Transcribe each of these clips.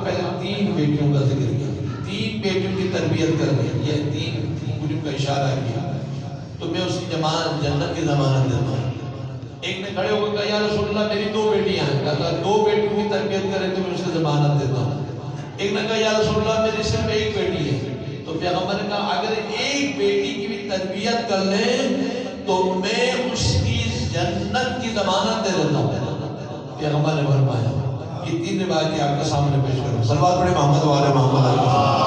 پہلے 3 بیٹیوں کا ذکر کیا، 3 بیٹیوں کی تربیت کر رہی ہے، یہ 3 انگلیوں کا اشارہ کیا، تو میں اس کی جنت کی ضمانت دیتا ہوں۔ ایک نے کھڑے ہو کر کہا یا رسول اللہ میری 2 بیٹیاں ہیں، کہا 2 بیٹیوں کی تربیت کرے تو میں اس کی ضمانت دیتا ہوں۔ ایک نے کہا یا رسول اللہ میری صرف 1 بیٹی ہے، تو پیغمبر نے کہا اگر 1 بیٹی کی بھی تربیت کر لیں تو میں اس کی جنت کی ضمانت دے دیتا ہوں۔ پیغمبر نے فرمایا یہ 3 روایتیں آپ کے سامنے پیش کروں، صلوات پڑھیں محمد وعلی محمد علیہ وسلم۔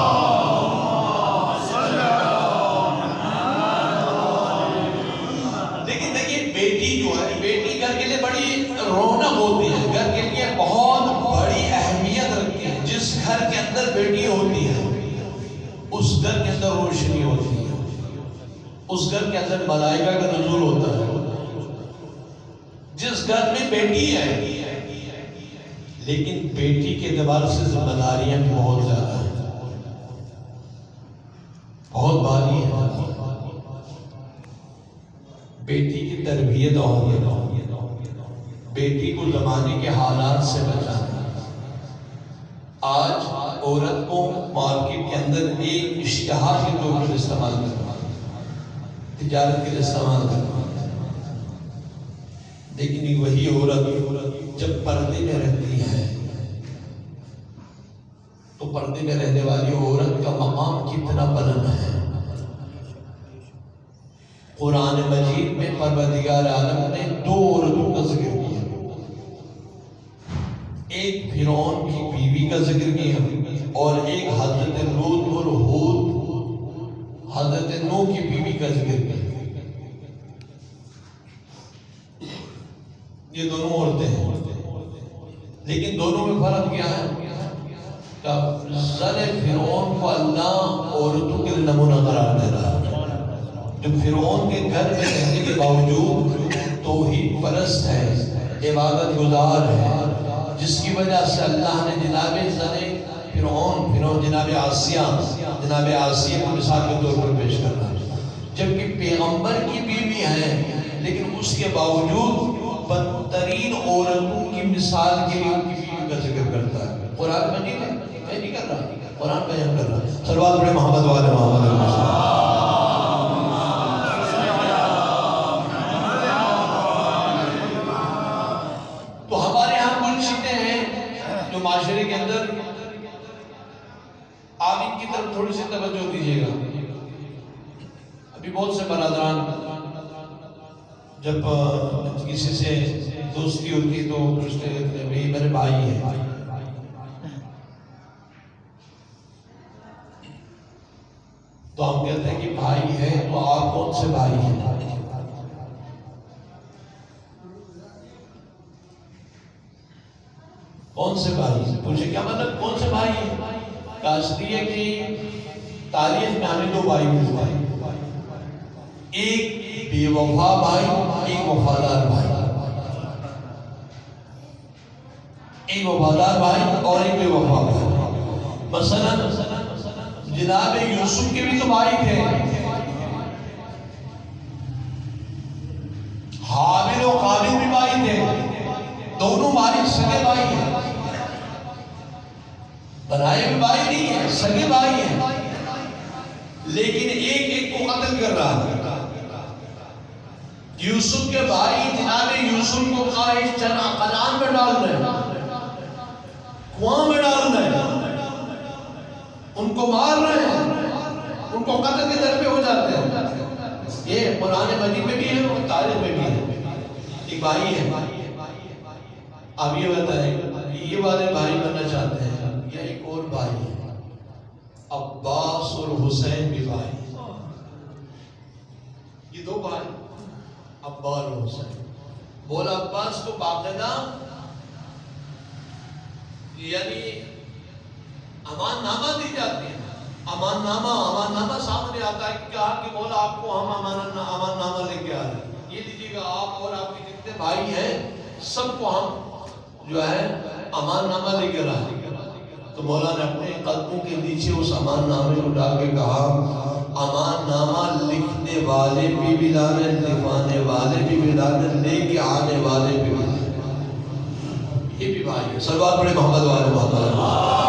لیکن دیکھیے بیٹی جو ہے، بیٹی گھر کے لیے بڑی رونق ہوتی ہے، گھر کے لیے بہت بڑی اہمیت رکھتی ہے۔ جس گھر کے اندر بیٹی ہوتی ہے اس گھر کے اندر روشنی ہوتی ہے، اس گھر کے اندر ملائکہ کا نزول ہوتا ہے۔ جس گھر میں بیٹی ہے لیکن بیٹی کے اعتبار سے ذمہ داریاں بھی بہت زیادہ ہیں، بہت بھاری ہے۔ بیٹی کی تربیت اور بیٹی کو زمانے کے حالات سے بچانا۔ آج عورت کو مارکیٹ کے اندر ایک اشتہار کے طور پر استعمال کرنا، تجارت کے لیے استعمال کرنا، لیکن وہی عورت جب پردے میں رہتی ہے تو پردے میں رہنے والی عورت کا مقام کتنا بلند ہے۔ قرآن مجید میں پروردگار عالم نے 2 عورتوں کا ذکر کیا، ایک فرعون کی بیوی کا ذکر کیا اور ایک حضرت لوط اور ہود حضرت نوح کی بیوی کا ذکر کیا۔ یہ دونوں عورتیں ہیں، لیکن دونوں میں فرق کیا ہے؟ کہ زن فرعون کو اللہ عورتوں کے نمونہ قرار دے رہا ہے، جو فرعون کے گھر میں رہنے کے باوجود توحید پرست ہے، عبادت گزار ہے، جس کی وجہ سے اللہ نے جناب زن فرعون جناب آسیہ کو مثال کے طور پر پیش کر رہا ہے، جبکہ پیغمبر کی بیوی ہے لیکن اس کے باوجود بدترین عورتوں کی مثال کے لیے ان کی بیوی کا ذکر کرتا ہے۔ قرآن مجید ہے، میں نہیں کر رہا، قرآن بیان کر رہا۔ صلوات پڑھیں محمد وعلی محمد علیہ وسلم۔ تو ہمارے یہاں کچھ چیزیں ہیں جو معاشرے کے اندر آپ ان کی طرف تھوڑی سی توجہ دیجیے گا۔ ابھی بہت سے برادران جب کسی سے دوستی ہوتی تو پوچھتے ہیں بھائی میرے بھائی ہیں، تو ہم کہتے ہیں کہ بھائی ہے تو آپ کون سے بھائی ہیں؟ کون سے بھائی ہیں؟ پوچھے کیا مطلب کون سے بھائی ہیں؟ کاشتی ہے کہ تاریخ میں ہمیں 2 بھائی ملتے ہیں، ایک بے وفا بھائی، ایک وفادار بھائی، ایک وفادار بھائی اور ایک بے وفا بھائی۔ مثلا جناب یوسف کے بھی تو بھائی تھے، حابل و قابل بھی بھائی تھے، دونوں بھائی سگے بھائی ہیں، بنائے بھی بھائی نہیں ہیں، سگے بھائی ہیں، لیکن ایک کو قتل کر رہا ہے۔ یوسف کے بھائی جناب یوسف کو خواہش کنعان میں ڈال رہے ہیں، کنواں میں ڈال رہے ہیں، ان کو مار رہے ہیں، ان کو قتل کے در پہ ہو جاتے ہیں۔ یہ قرآن مجید میں بھی ہے اور تاریخ میں بھی ہے۔ ایک بھائی ہے، آپ یہ بتائیں یہ والے بھائی بننا چاہتے ہیں یا ایک اور بھائی ہے؟ عباس اور حسین بھی بھائی، یہ 2 بھائی عباس اور حسین۔ مولا عباس کو باقاعدہ یعنی امان نامہ دی جاتی ہے، امان نامہ سامنے آتا ہے کہ کہا کہ مولا آپ کو ہم امان نامہ لے کے آ رہے ہیں، یہ لیجیے گا آپ اور آپ کے جتنے بھائی ہیں سب کو ہم جو ہے امان نامہ لے کے آئے۔ تو مولا نے اپنے قدموں کے نیچے اس امان نامے کو ڈال کے کہا امان نامہ لکھنے والے بھی ملانے، لکھوانے والے بھی ملانے، لے کے آنے والے بھی ملانے۔ یہ بھی بھائی ہے۔ صلوات پڑھیں محمد وعلی محمد۔